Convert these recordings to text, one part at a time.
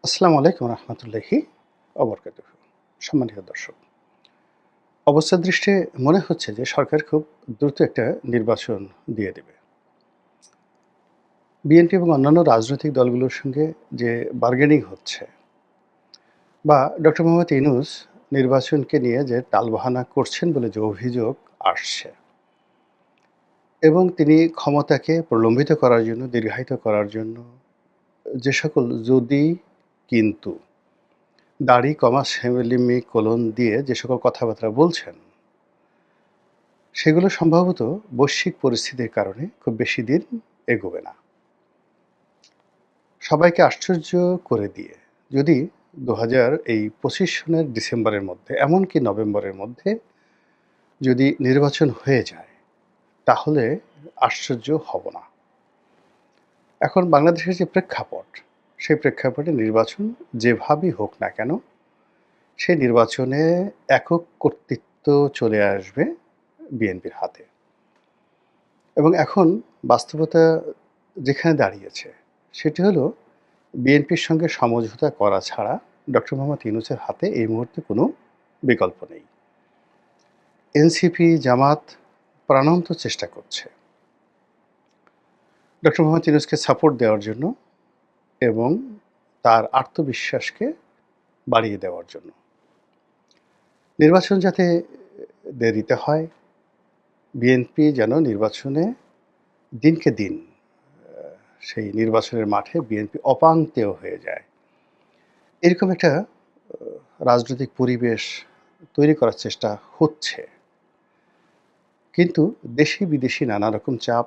আসসালামু আলাইকুম রহমতুল্লাহি অবরকাতুহ। সম্মানিত দর্শক, অবস্থার দৃষ্টে মনে হচ্ছে যে সরকার খুব দ্রুত একটা নির্বাচন দিয়ে দেবে। বিএনপি এবং অন্যান্য রাজনৈতিক দলগুলোর সঙ্গে যে বার্গেনিং হচ্ছে বা ডক্টর মোহাম্মদ ইউনূস নির্বাচনকে নিয়ে যে টালবাহানা করছেন বলে যে অভিযোগ আসছে এবং তিনি ক্ষমতাকে প্রলম্বিত করার জন্য, দীর্ঘায়িত করার জন্য যে সকল যদি, কিন্তু, দাড়ি, কমা, সেমিলিমিকোলন দিয়ে যে সকল কথাবার্তা বলছেন সেগুলো সম্ভবত বৈশ্বিক পরিস্থিতির কারণে খুব বেশি দিন এগোবে না। সবাইকে আশ্চর্য করে দিয়ে যদি ২০২৫ সনের ডিসেম্বরের মধ্যে, এমনকি নভেম্বরের মধ্যে যদি নির্বাচন হয়ে যায়, তাহলে আশ্চর্য হব না। এখন বাংলাদেশের যে প্রেক্ষাপট, সেই প্রেক্ষাপটে নির্বাচন যেভাবেই হোক না কেন, সেই নির্বাচনে একক কর্তৃত্ব চলে আসবে বিএনপির হাতে। এবং এখন বাস্তবতা যেখানে দাঁড়িয়েছে সেটি হলো বিএনপির সঙ্গে সমঝোতা করা ছাড়া ডক্টর মোহাম্মদ ইউনূসের হাতে এই মুহূর্তে কোনো বিকল্প নেই। এনসিপি, জামাত প্রাণান্ত চেষ্টা করছে ডক্টর মোহাম্মদ ইউনূসকে সাপোর্ট দেওয়ার জন্য এবং তার আত্মবিশ্বাসকে বাড়িয়ে দেওয়ার জন্য। নির্বাচন যাতে দেরিতে হয়, বিএনপি যেন নির্বাচনে দিনকে দিন সেই নির্বাচনের মাঠে বিএনপি অপাংতেয় হয়ে যায়, এরকম একটা রাজনৈতিক পরিবেশ তৈরি করার চেষ্টা হচ্ছে। কিন্তু দেশি বিদেশি নানা রকম চাপ,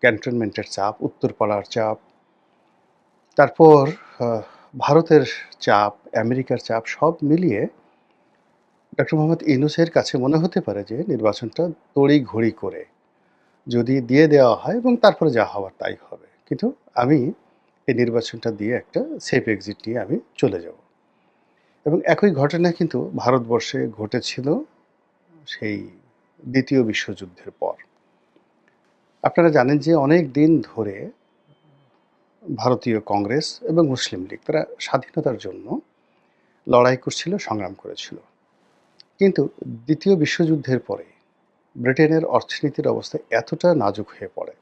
ক্যান্টনমেন্টের চাপ, উত্তরপাড়ার চাপ, তারপর ভারতের চাপ, আমেরিকার চাপ সব মিলিয়ে ডক্টর মোহাম্মদ ইউনূসের কাছে মনে হতে পারে যে নির্বাচনটা তড়িঘড়ি করে যদি দিয়ে দেওয়া হয় এবং তারপরে যা হওয়ার তাই হবে। কিন্তু আমি এই নির্বাচনটা দিয়ে একটা সেফ এক্সিট নিয়ে আমি চলে যাব। এবং একই ঘটনা কিন্তু ভারতবর্ষে ঘটেছিল সেই দ্বিতীয় বিশ্বযুদ্ধের পর। আপনারা জানেন যে অনেক দিন ধরে ভারতীয় কংগ্রেস এবং মুসলিম লীগ তারা স্বাধীনতার জন্য লড়াই করছিল, সংগ্রাম করেছিল। কিন্তু দ্বিতীয় বিশ্বযুদ্ধের পরে ব্রিটেনের অর্থনীতির অবস্থা এতটা নাজুক হয়ে পড়ে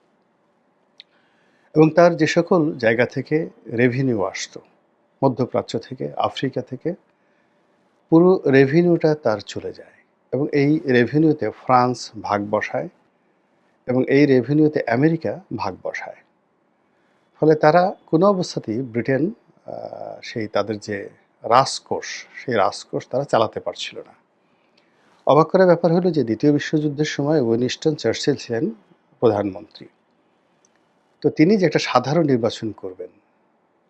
এবং তার যে সকল জায়গা থেকে রেভিনিউ আসতো, মধ্যপ্রাচ্য থেকে, আফ্রিকা থেকে, পুরো রেভিনিউটা তার চলে যায় এবং এই রেভিনিউতে ফ্রান্স ভাগ বসায় এবং এই রেভিনিউতে আমেরিকা ভাগ বসায়। ফলে তারা কোনো অবস্থাতেই ব্রিটেন সেই তাদের যে রাজকোষ, সেই রাজকোষ তারা চালাতে পারছিল না। অবাক করার ব্যাপার হলো যে দ্বিতীয় বিশ্বযুদ্ধের সময় উইনস্টন চার্চিল ছিলেন প্রধানমন্ত্রী। তো তিনি যে একটা সাধারণ নির্বাচন করবেন,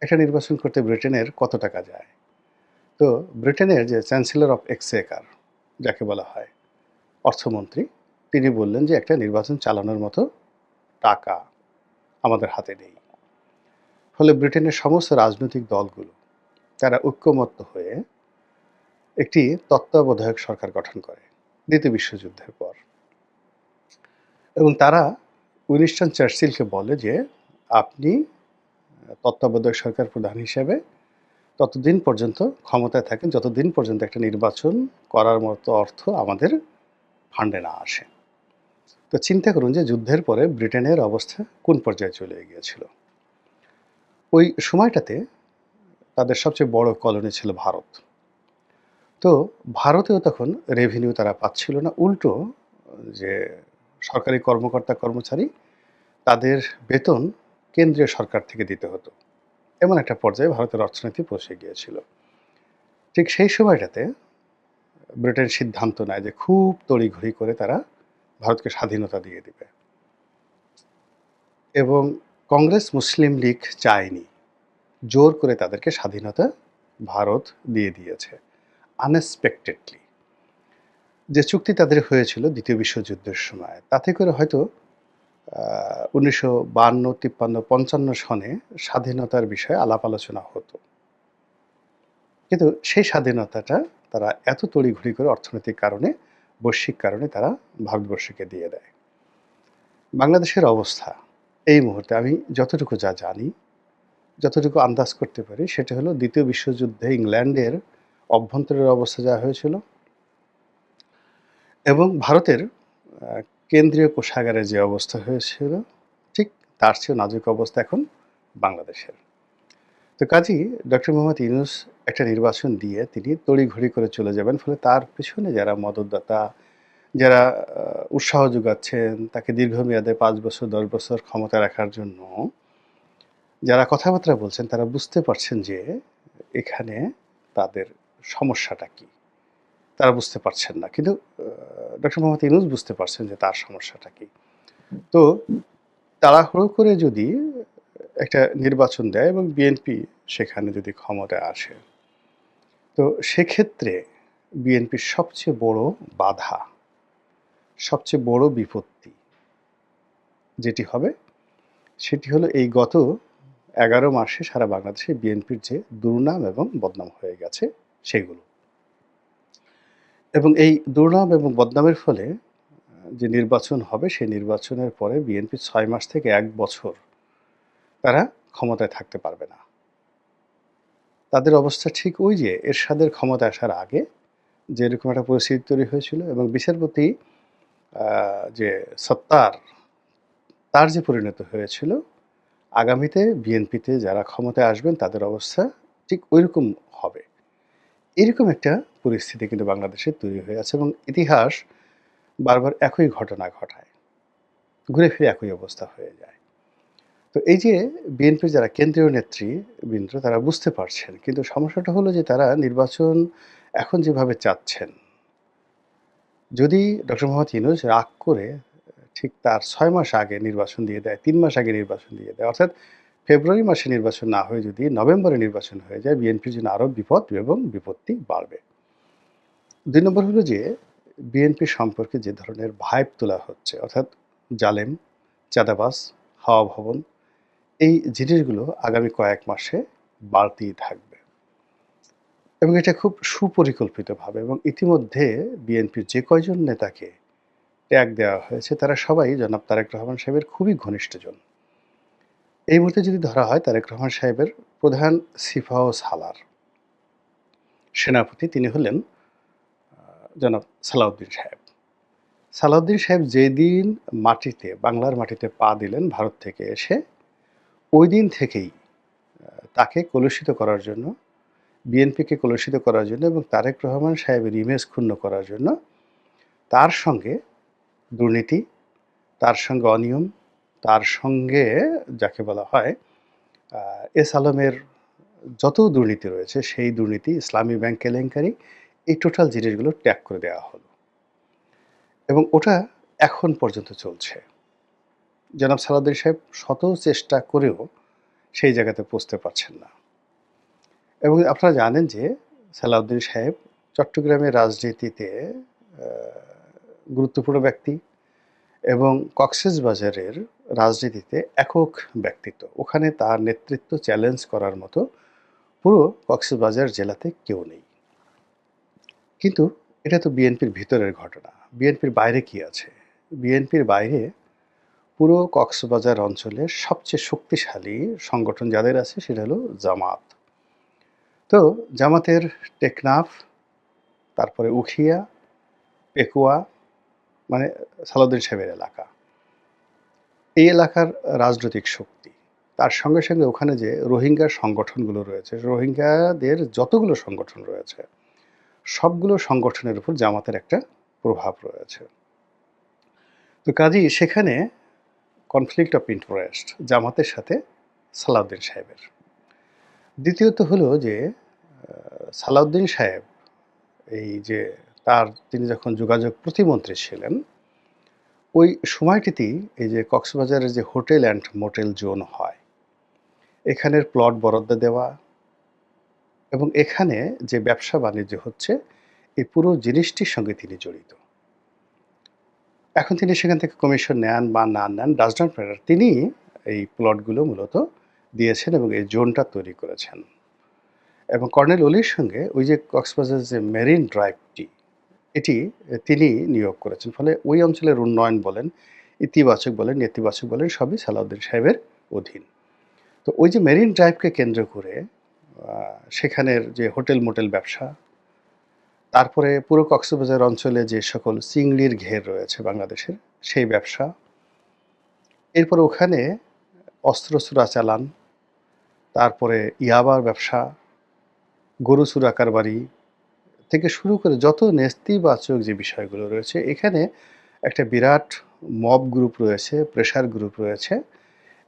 একটা নির্বাচন করতে ব্রিটেনের কত টাকা যায়? তো ব্রিটেনের যে চ্যান্সেলর অফ এক্সচেকার যাকে বলা হয়, অর্থমন্ত্রী, তিনি বললেন যে একটা নির্বাচন চালানোর মতো টাকা আমাদের হাতে নেই। ফলে ব্রিটেনের সমস্ত রাজনৈতিক দলগুলো তারা ঐক্যমত্য হয়ে একটি তত্ত্বাবধায়ক সরকার গঠন করে দ্বিতীয় বিশ্বযুদ্ধের পর এবং তারা উইনস্টন চার্চিলকে বলে যে আপনি তত্ত্বাবধায়ক সরকার প্রধান হিসেবে ততদিন পর্যন্ত ক্ষমতায় থাকেন যতদিন পর্যন্ত একটা নির্বাচন করার মতো অর্থ আমাদের ফান্ডে না আসে। তো চিন্তা করুন যে যুদ্ধের পরে ব্রিটেনের অবস্থা কোন পর্যায়ে চলে গিয়েছিল। ওই সময়টাতে তাদের সবচেয়ে বড় কলোনি ছিল ভারত। তো ভারতেও তখন রেভিনিউ তারা পাচ্ছিল না, উল্টো যে সরকারি কর্মকর্তা কর্মচারী তাদের বেতন কেন্দ্রীয় সরকার থেকে দিতে হতো, এমন একটা পর্যায়ে ভারতের অর্থনীতি পৌঁছে গিয়েছিল। ঠিক সেই সময়টাতে ব্রিটেন সিদ্ধান্ত নেয় যে খুব তড়িঘড়ি করে তারা ভারতকে স্বাধীনতা দিয়ে দিবে এবং কংগ্রেস মুসলিম লীগ চায়নি, জোর করে তাদেরকে স্বাধীনতা ভারত দিয়ে দিয়েছে আনএক্সপেক্টেডলি। যে চুক্তি তাদের হয়েছিল দ্বিতীয় বিশ্বযুদ্ধের সময়, তাতে করে হয়তো 1952, 53, 55 সনে স্বাধীনতার বিষয়ে আলাপ আলোচনা হতো, কিন্তু সেই স্বাধীনতাটা তারা এত তড়িঘড়ি করে অর্থনৈতিক কারণে, বৈশ্বিক কারণে তারা ভারতবর্ষকে দিয়ে দেয়। বাংলাদেশের অবস্থা এই মুহূর্তে আমি যতটুকু যা জানি, যতটুকু আন্দাজ করতে পারি সেটা হলো দ্বিতীয় বিশ্বযুদ্ধে ইংল্যান্ডের অভ্যন্তরের অবস্থা যা হয়েছিল এবং ভারতের কেন্দ্রীয় কোষাগারের যে অবস্থা হয়েছিল ঠিক তার চেয়েও নাজুক অবস্থা এখন বাংলাদেশের। তো কাজেই ডক্টর মোহাম্মদ ইউনূস একটা নির্বাচন দিয়ে তিনি তড়িঘড়ি করে চলে যাবেন। ফলে তার পেছনে যারা মদতদাতা, যারা উৎসাহ যোগাচ্ছেন তাকে দীর্ঘমেয়াদে ৫ বছর ১০ বছর ক্ষমতায় রাখার জন্য যারা কথাবার্তা বলছেন তারা বুঝতে পারছেন যে এখানে তাদের সমস্যাটা কী? তারা বুঝতে পারছেন না। কিন্তু ডক্টর মোহাম্মদ ইউনূস বুঝতে পারছেন যে তার সমস্যাটা কী। তো তাড়াহুড়ো করে যদি একটা নির্বাচন দেয় এবং বিএনপি সেখানে যদি ক্ষমতায় আসে, তো সেক্ষেত্রে বিএনপির সবচেয়ে বড় বাধা, সবচেয়ে বড় বিপত্তি যেটি হবে সেটি হলো এই গত ১১ মাসে সারা বাংলাদেশে বিএনপির যে দুর্নাম এবং বদনাম হয়ে গেছে সেগুলো। এবং এই দুর্নাম এবং বদনামের ফলে যে নির্বাচন হবে সেই নির্বাচনের পরে বিএনপি ৬ মাস থেকে ১ বছর তারা ক্ষমতায় থাকতে পারবে না। তাদের অবস্থা ঠিক ওই যে এরশাদের ক্ষমতায় আসার আগে যেরকম একটা পরিস্থিতি তৈরি হয়েছিল এবং বিচারপতি যে সত্তার তার যে পরিণত হয়েছিল, আগামীতে বিএনপিতে যারা ক্ষমতায় আসবেন তাদের অবস্থা ঠিক ওইরকম হবে। এরকম একটা পরিস্থিতি কিন্তু বাংলাদেশে তৈরি হয়ে আছে এবং ইতিহাস বারবার একই ঘটনা ঘটায়। ঘুরে ফিরে একই অবস্থা হয়ে যায়। তো এই যে বিএনপির যারা কেন্দ্রীয় নেতৃবৃন্দ তারা বুঝতে পারছেন। কিন্তু সমস্যাটা হলো যে তারা নির্বাচন এখন যেভাবে চাচ্ছেন, যদি ডক্টর মোহাম্মদ ইউনূস রাগ করে ঠিক তার ৬ মাস আগে নির্বাচন দিয়ে দেয়, ৩ মাস আগে নির্বাচন দিয়ে দেয়, অর্থাৎ ফেব্রুয়ারি মাসে নির্বাচন না হয়ে যদি নভেম্বরে নির্বাচন হয়ে যায়, বিএনপির জন্য আরও বিপদ এবং বিপত্তি বাড়বে। ২ নম্বর হলো যে বিএনপি সম্পর্কে যে ধরনের ভাইব তোলা হচ্ছে, অর্থাৎ জালেম, চাঁদাবাজ, হাওয়া ভবন, এই জিনিসগুলো আগামী কয়েক মাসে বাড়তেই থাকবে এবং এটা খুব সুপরিকল্পিতভাবে এবং ইতিমধ্যে বিএনপির যে কয়জন নেতাকে ট্যাগ দেওয়া হয়েছে তারা সবাই জনাব তারেক রহমান সাহেবের খুবই ঘনিষ্ঠজন। এই মুহূর্তে যদি ধরা হয় তারেক রহমান সাহেবের প্রধান সিপাহ সালার সেনাপতি তিনি হলেন জনাব সালাউদ্দিন সাহেব। সালাউদ্দিন সাহেব যেদিন মাটিতে বাংলার মাটিতে পা দিলেন ভারত থেকে এসে, ওই দিন থেকেই তাকে কলুষিত করার জন্য, বিএনপিকে কলুষিত করার জন্য এবং তারেক রহমান সাহেবের ইমেজ ক্ষুণ্ণ করার জন্য তার সঙ্গে দুর্নীতি, তার সঙ্গে অনিয়ম, তার সঙ্গে যাকে বলা হয় এস আলমের যত দুর্নীতি রয়েছে সেই দুর্নীতি, ইসলামী ব্যাংক কেলেঙ্কারি, এই টোটাল জিনিসগুলো ট্যাগ করে দেওয়া হলো এবং ওটা এখন পর্যন্ত চলছে। জনাব সালাউদ্দিন সাহেব শত চেষ্টা করেও সেই জায়গাতে পৌঁছতে পারছেন না এবং আপনারা জানেন যে সালাউদ্দিন সাহেব চট্টগ্রামের রাজনীতিতে গুরুত্বপূর্ণ ব্যক্তি এবং কক্সবাজারের রাজনীতিতে একক ব্যক্তিত্ব। ওখানে তার নেতৃত্ব চ্যালেঞ্জ করার মতো পুরো কক্সবাজার জেলাতে কেউ নেই। কিন্তু এটা তো বিএনপির ভিতরের ঘটনা। বিএনপির বাইরে কি আছে? বিএনপির বাইরে পুরো কক্সবাজার অঞ্চলের সবচেয়ে শক্তিশালী সংগঠন যাদের আছে সেটা হলো জামাত। তো জামাতের টেকনাফ, তারপরে উখিয়া, পেকুয়া, মানে সালাউদ্দিন সাহেবের এলাকা, এই এলাকার রাজনৈতিক শক্তি। তার সঙ্গে সঙ্গে ওখানে যে রোহিঙ্গা সংগঠনগুলো রয়েছে, রোহিঙ্গাদের যতগুলো সংগঠন রয়েছে সবগুলো সংগঠনের উপর জামাতের একটা প্রভাব রয়েছে। তো কাজেই সেখানে কনফ্লিক্ট অফ ইন্টারেস্ট জামাতের সাথে সালাউদ্দিন সাহেবের। দ্বিতীয়ত হলো যে সালাউদ্দিন সাহেব এই যে তিনি যখন যোগাযোগ প্রতিমন্ত্রী ছিলেন, ওই সময়টিতেই এই যে কক্সবাজারের যে হোটেল অ্যান্ড মোটেল জোন হয়, এখানের প্লট বরাদ্দ দেওয়া এবং এখানে যে ব্যবসা বাণিজ্য হচ্ছে এই পুরো জিনিসটির সঙ্গে তিনি জড়িত। এখন তিনি সেখান থেকে কমিশন নেন বা না নেন, ডাজ নট ম্যাটার, তিনি এই প্লটগুলো মূলত দিয়েছেন এবং এই জোনটা তৈরি করেছেন এবং কর্নেল অলির সঙ্গে ওই যে কক্সবাজার যে মেরিন ড্রাইভটি এটি তিনি নিয়োগ করেছেন। ফলে ওই অঞ্চলের উন্নয়ন বলেন, ইতিবাচক বলেন, নেতিবাচক বলেন, সবই সালাউদ্দিন সাহেবের অধীন। তো ওই যে মেরিন ড্রাইভকে কেন্দ্র করে সেখানের যে হোটেল মোটেল ব্যবসা, তারপরে পুরো কক্সবাজার অঞ্চলে যে সকল চিংড়ির ঘের রয়েছে বাংলাদেশের, সেই ব্যবসা, এরপর ওখানে অস্ত্র চোরাচালান, তারপরে ইয়াবার ব্যবসা, গরু চুরা কারবারি থেকে শুরু করে যত নেতিবাচক যে বিষয়গুলো রয়েছে, এখানে একটা বিরাট মব গ্রুপ রয়েছে, প্রেশার গ্রুপ রয়েছে,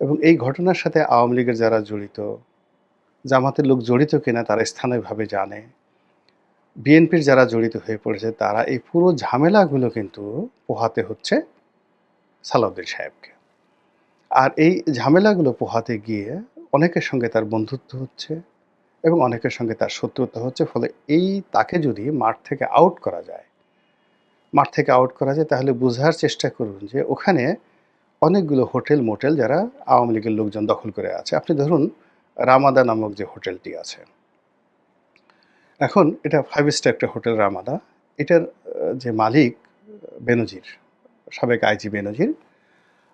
এবং এই ঘটনার সাথে আওয়ামী লীগের যারা জড়িত, জামাতের লোক জড়িত কিনা তারা স্থানীয়ভাবে জানে, বিএনপির যারা জড়িত হয়ে পড়েছে তারা এই পুরো ঝামেলাগুলো কিন্তু পোহাতে হচ্ছে সালাউদ্দিন সাহেবকে। আর এই ঝামেলাগুলো পোহাতে গিয়ে অনেকের সঙ্গে তার বন্ধুত্ব হচ্ছে এবং অনেকের সঙ্গে তার শত্রুতা হচ্ছে। ফলে এই তাকে যদি মাঠ থেকে আউট করা যায়, তাহলে বোঝার চেষ্টা করুন যে ওখানে অনেকগুলো হোটেল মোটেল যারা আওয়ামী লীগের লোকজন দখল করে আছে। আপনি ধরুন রামাদা নামক যে হোটেলটি আছে, এখন এটা 5 স্টার একটা হোটেল রামাদা। এটার যে মালিক বেনজির, সাবেক আইজি বেনজির,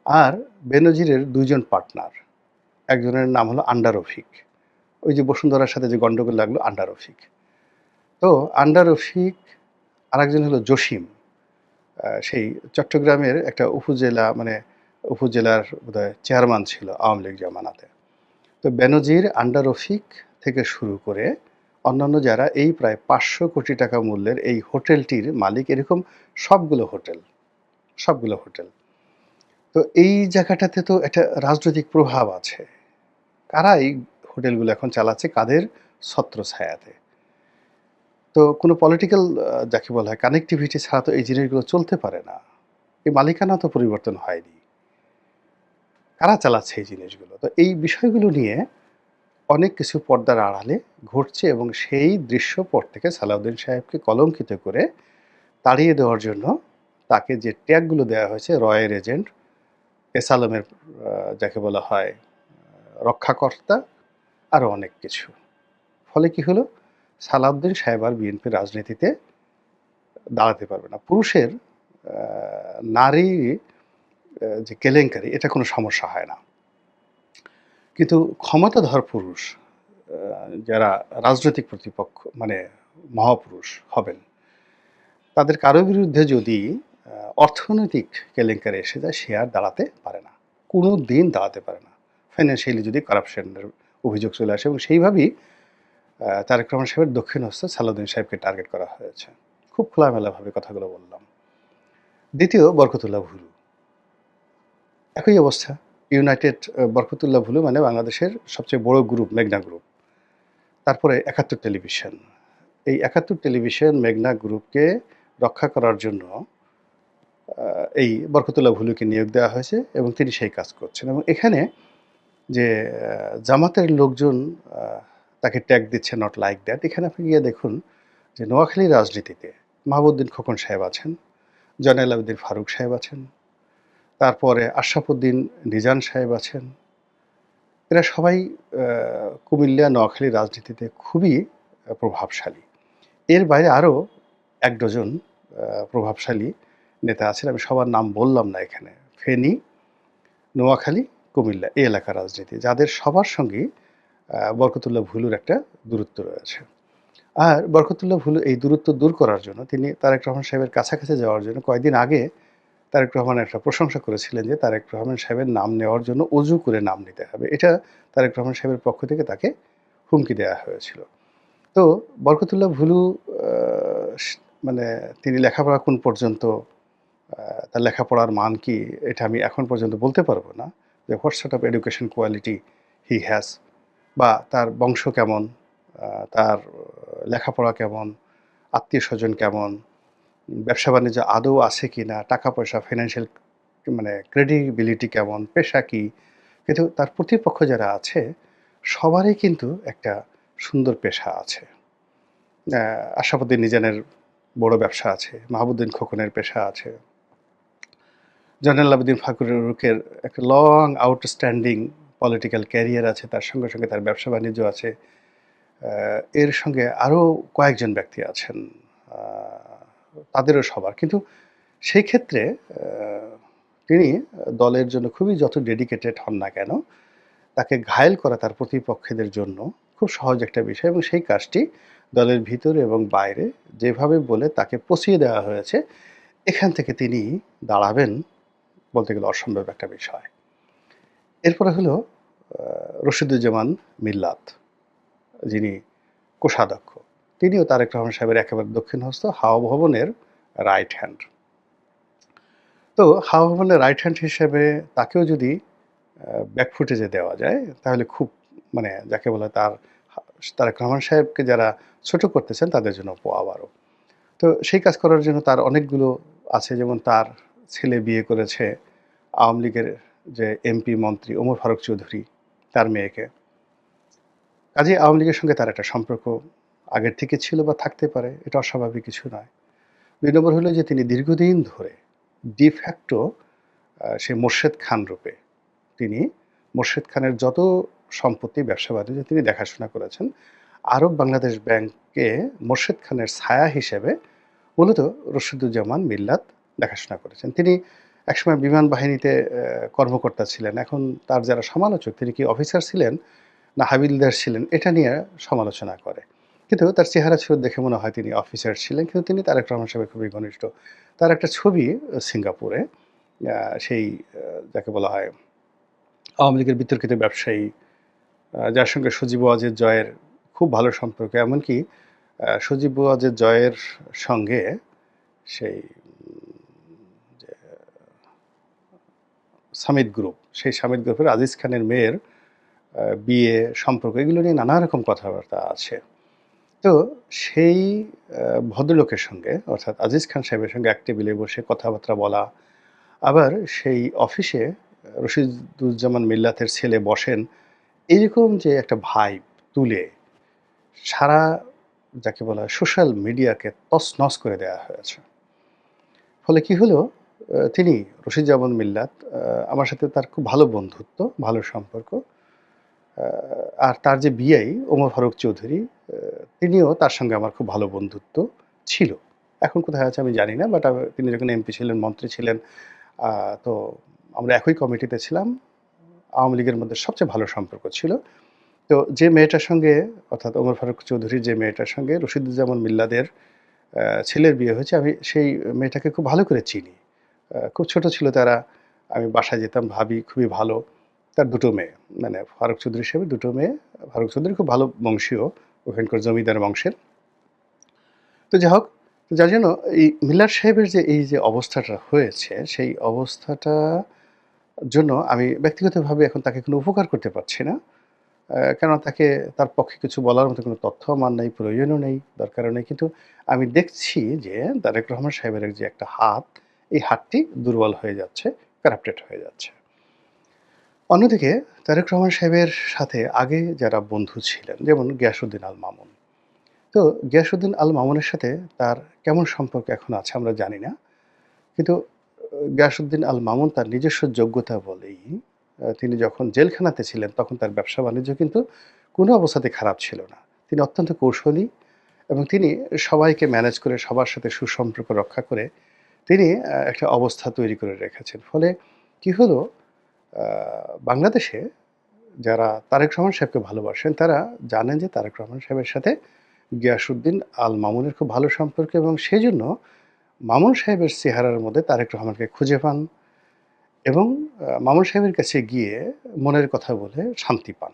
আর বেনজিরের 2 জন পার্টনার। একজনের নাম হলো আন্ডা রফিক। ওই যে বসুন্ধরার সাথে যে গন্ডগোল লাগলো, আন্ডা রফিক। তো আন্ডা রফিক, আরেকজন হলো জসিম, সেই চট্টগ্রামের একটা উপজেলা, মানে উপজেলার বোধহয় চেয়ারম্যান ছিল আওয়ামী লীগ জামানাতে। তো বেনজির, আন্ডা রফিক থেকে শুরু করে অন্যান্য যারা এই প্রায় 500 কোটি টাকা মূল্যের এই হোটেলটির মালিক, এরকম সবগুলো হোটেল। তো এই জায়গাটাতে তো একটা রাজনৈতিক প্রভাব আছে। কারা এই হোটেলগুলো এখন চালাচ্ছে, কাদের ছত্রছায়াতে? তো কোনো পলিটিক্যাল যাকে বলা হয় কানেক্টিভিটি ছাড়া তো এই জিনিসগুলো চলতে পারে না। এই মালিকানা তো পরিবর্তন হয়নি। কারা চালাচ্ছে এই জিনিসগুলো? তো এই বিষয়গুলো নিয়ে অনেক কিছু পর্দার আড়ালে ঘটছে, এবং সেই দৃশ্যপট থেকে সালাউদ্দিন সাহেবকে কলঙ্কিত করে তাড়িয়ে দেওয়ার জন্য তাকে যে ট্যাগগুলো দেওয়া হয়েছে, রয়ের এজেন্ট, এসালামের যাকে বলা হয় রক্ষাকর্তা, আরও অনেক কিছু। ফলে কি হলো, সালাউদ্দিন সাহেব আর বিএনপির রাজনীতিতে দাঁড়াতে পারবে না। পুরুষের নারী যে কেলেঙ্কারি, এটা কোনো সমস্যা হয় না, কিন্তু ক্ষমতাধর পুরুষ যারা রাজনৈতিক প্রতিপক্ষ, মানে মহাপুরুষ হবেন, তাদের কারো বিরুদ্ধে যদি অর্থনৈতিক কেলেঙ্কারি এসে যায়, সে আর দাঁড়াতে পারে না, কোনো দিন দাঁড়াতে পারে না। ফাইন্যান্সিয়ালি যদি কারাপশনের অভিযোগ চলে আসে, এবং সেইভাবেই তারেক রহমান সাহেবের দক্ষিণ হস্তে সালাউদ্দিন সাহেবকে টার্গেট করা হয়েছে। খুব খোলামেলাভাবে কথাগুলো বললাম। দ্বিতীয়, বরকতুল্লাহ ভুলু, একই অবস্থা। ইউনাইটেড বরকতুল্লাহ ভুলু মানে বাংলাদেশের সবচেয়ে বড় গ্রুপ, মেঘনা গ্রুপ। তারপরে ৭১ টেলিভিশন। এই ৭১ টেলিভিশন মেঘনা গ্রুপকে রক্ষা করার জন্য এই বরকতুল্লাহ ভুলুকে নিয়োগ দেওয়া হয়েছে, এবং তিনি সেই কাজ করছেন। এবং এখানে যে জামাতের লোকজন তাকে ট্যাগ দিচ্ছে নট লাইক দ্যাট, এখানে আপনি গিয়ে দেখুন যে নোয়াখালীর রাজনীতিতে মাহবুবউদ্দিন খোকন সাহেব আছেন, জয়নাল আবেদীন ফারুক সাহেব আছেন, তারপরে আশরাফুদ্দিন নিজান সাহেব আছেন। এরা সবাই কুমিল্লা নোয়াখালীর রাজনীতিতে খুবই প্রভাবশালী। এর বাইরে আরও ১ ডজন প্রভাবশালী নেতা আছেন, আমি সবার নাম বললাম না এখানে। ফেনী, নোয়াখালী, কুমিল্লা, এই এলাকার রাজনীতি, যাদের সবার সঙ্গেই বরকতুল্লাহ ভুলুর একটা দূরত্ব রয়েছে। আর বরকতুল্লাহ ভুলু এই দূরত্ব দূর করার জন্য তিনি তারেক রহমান সাহেবের কাছাকাছি যাওয়ার জন্য কয়েকদিন আগে তারেক রহমান একটা প্রশংসা করেছিলেন যে তারেক রহমান সাহেবের নাম নেওয়ার জন্য অজু করে নাম নিতে হবে। এটা তারেক রহমান সাহেবের পক্ষ থেকে তাকে হুমকি দেওয়া হয়েছিল। তো বরকতুল্লাহ ভুলু মানে তিনি লেখাপড়া কোন পর্যন্ত, তার লেখাপড়ার মান কি, এটা আমি এখন পর্যন্ত বলতে পারবো না যে what sort of education quality he has, বা তার বংশ কেমন, তার লেখাপড়া কেমন, আত্মীয় স্বজন কেমন, ব্যবসা বাণিজ্য আদৌ আছে কি না, টাকা পয়সা, ফাইন্যান্সিয়াল মানে ক্রেডিবিলিটি কেমন, পেশা কি। কিন্তু তার প্রতিপক্ষ যারা আছে সবারই কিন্তু একটা সুন্দর পেশা আছে। আশরাফুদ্দিন নিজানের বড় ব্যবসা আছে, মাহবুবউদ্দিন খোকনের পেশা আছে, জয়নাল আবেদীন ফারুকের একটা লং আউটস্ট্যান্ডিং পলিটিক্যাল ক্যারিয়ার আছে, তার সঙ্গে সঙ্গে তার ব্যবসা বাণিজ্য আছে। এর সঙ্গে আরও কয়েকজন ব্যক্তি আছেন, তাদেরও সবার। কিন্তু সেই ক্ষেত্রে তিনি দলের জন্য খুবই যত ডেডিকেটেড হন না কেন, তাকে ঘায়েল করা তার প্রতিপক্ষদের জন্য খুব সহজ একটা বিষয় এবং সেই কাজটি দলের ভিতরে এবং বাইরে যেভাবে বলে তাকে পচিয়ে দেওয়া হয়েছে, এখান থেকে তিনি দাঁড়াবেন বলতে গেলে অসম্ভব একটা বিষয়। এরপরে হলো রশিদুজ্জামান মিল্লাত, যিনি কোষাধ্যক্ষ। তিনিও তারেক রহমান সাহেবের একেবারে দক্ষিণহস্ত, হাওয়া ভবনের রাইট হ্যান্ড। তো হাওয়া ভবনের রাইট হ্যান্ড হিসেবে তাকেও যদি ব্যাক ফুটেজে দেওয়া যায়, তাহলে খুব মানে যাকে বলে তারেক রহমান সাহেবকে যারা ছোট করতেছেন তাদের জন্য আবারও। তো সেই কাজ করার জন্য তার অনেকগুলো আছে, যেমন তার ছেলে বিয়ে করেছে আওয়ামী লীগের যে এমপি মন্ত্রী ওমর ফারুক চৌধুরী, তার মেয়েকে। কাজেই আওয়ামী লীগের সঙ্গে তার একটা সম্পর্ক আগের থেকে ছিল বা থাকতে পারে, এটা অস্বাভাবিক কিছু নয়। ২ নম্বর হলো যে তিনি দীর্ঘদিন ধরে ডিফ্যাক্টো সে মোর্শেদ খান রূপে তিনি মোর্শেদ খানের যত সম্পত্তি ব্যবসা-বাণিজ্য তিনি দেখাশোনা করেছেন। আরব বাংলাদেশ ব্যাংকে মোর্শেদ খানের ছায়া হিসেবে মূলত রশিদুজ্জামান মিল্লাত দেখাশোনা করেছেন। তিনি একসময় বিমান বাহিনীতে কর্মকর্তা ছিলেন। এখন তার যারা সমালোচক, তিনি কি অফিসার ছিলেন না হাবিলদার ছিলেন, এটা নিয়ে সমালোচনা করে। কিন্তু তার চেহারা সুর দেখে মনে হয় তিনি অফিসার ছিলেন, কিন্তু তিনি তারেক রহমান সাহেবের খুবই ঘনিষ্ঠ। তার একটা ছবি সিঙ্গাপুরে, সেই যাকে বলা হয় আওয়ামী লীগের বিতর্কিত ব্যবসায়ী, যার সঙ্গে সজীব ওয়াজেদ জয়ের খুব ভালো সম্পর্ক। এমনকি সজীব ওয়াজেদ জয়ের সঙ্গে সেই যে সামিট গ্রুপ, সেই সামিট গ্রুপের আজিজ খানের মেয়ের বিয়ে সম্পর্ক, এগুলো নিয়ে নানা রকম কথাবার্তা আছে। তো সেই ভদ্রলোকের সঙ্গে অর্থাৎ আজিজ খান সাহেবের সঙ্গে এক টেবিলে বসে কথাবার্তা বলা, আবার সেই অফিসে রশিদুজ্জামান মিল্লাতের ছেলে বসেন, এইরকম যে একটা ভাইব তুলে সারা যাকে বলা হয় সোশ্যাল মিডিয়াকে তছনছ করে দেওয়া হয়েছে। ফলে কি হলো, তিনি রশিদুজ্জামান মিল্লাত, আমার সাথে তার খুব ভালো বন্ধুত্ব, ভালো সম্পর্ক। আর তার যে বিআই ওমর ফারুক চৌধুরী, তিনিও তার সঙ্গে আমার খুব ভালো বন্ধুত্ব ছিল। এখন কোথায় আছে আমি জানি না, বাট তিনি যখন এমপি ছিলেন, মন্ত্রী ছিলেন, তো আমরা একই কমিটিতে ছিলাম। আওয়ামী লীগের মধ্যে সবচেয়ে ভালো সম্পর্ক ছিল। তো যে মেয়েটার সঙ্গে অর্থাৎ ওমর ফারুক চৌধুরীর যে মেয়েটার সঙ্গে রশিদুজ্জামান মিল্লাদের ছেলের বিয়ে হয়েছে, আমি সেই মেয়েটাকে খুব ভালো করে চিনি। খুব ছোট ছিল তারা। আমি বাসায় যেতাম, ভাবি খুবই ভালো। তার ২ টো মেয়ে, মানে ফারুক চৌধুরী সাহেবের ২ টো মেয়ে। ফারুক চৌধুরী খুব ভালো বংশীয়, ওখানকার জমিদার বংশের। তো যাই হোক, যার জন্য এই মিল্লাত সাহেবের যে এই যে অবস্থাটা হয়েছে, সেই অবস্থাটা জন্য আমি ব্যক্তিগতভাবে এখন তাকে কোনো উপকার করতে পারছি না। কেননা তার পক্ষে কিছু বলার মতো কোনো তথ্য আমার নেই, প্রয়োজনও নেই, দরকারও নেই। কিন্তু আমি দেখছি যে তারেক রহমান সাহেবের যে একটা হাত, এই হাতটি দুর্বল হয়ে যাচ্ছে, কারাপ্টেড হয়ে যাচ্ছে। অন্যদিকে তারেক রহমান সাহেবের সাথে আগে যারা বন্ধু ছিলেন, যেমন গিয়াসউদ্দিন আল মামুন। তো গিয়াসউদ্দিন আল মামুনের সাথে তার কেমন সম্পর্ক এখন আছে আমরা জানি না। কিন্তু গিয়াসউদ্দিন আল মামুন তার নিজস্ব যোগ্যতা বলেই তিনি যখন জেলখানাতে ছিলেন, তখন তার ব্যবসা-বাণিজ্য কিন্তু কোনো অবস্থাতেই খারাপ ছিল না। তিনি অত্যন্ত কৌশলী এবং তিনি সবাইকে ম্যানেজ করে, সবার সাথে সুসম্পর্ক রক্ষা করে তিনি একটা অবস্থা তৈরি করে রেখেছেন। ফলে কি হলো, আ বাংলাদেশে যারা তারেক রহমান সাহেবকে ভালোবাসেন, তারা জানেন যে তারেক রহমান সাহেবের সাথে গিয়াসউদ্দিন আল মামুনের খুব ভালো সম্পর্ক এবং সেজন্য মামুন সাহেবের চেহারার মধ্যে তারেক রহমানকে খুঁজে পান এবং মামুন সাহেবের কাছে গিয়ে মনের কথা বলে শান্তি পান।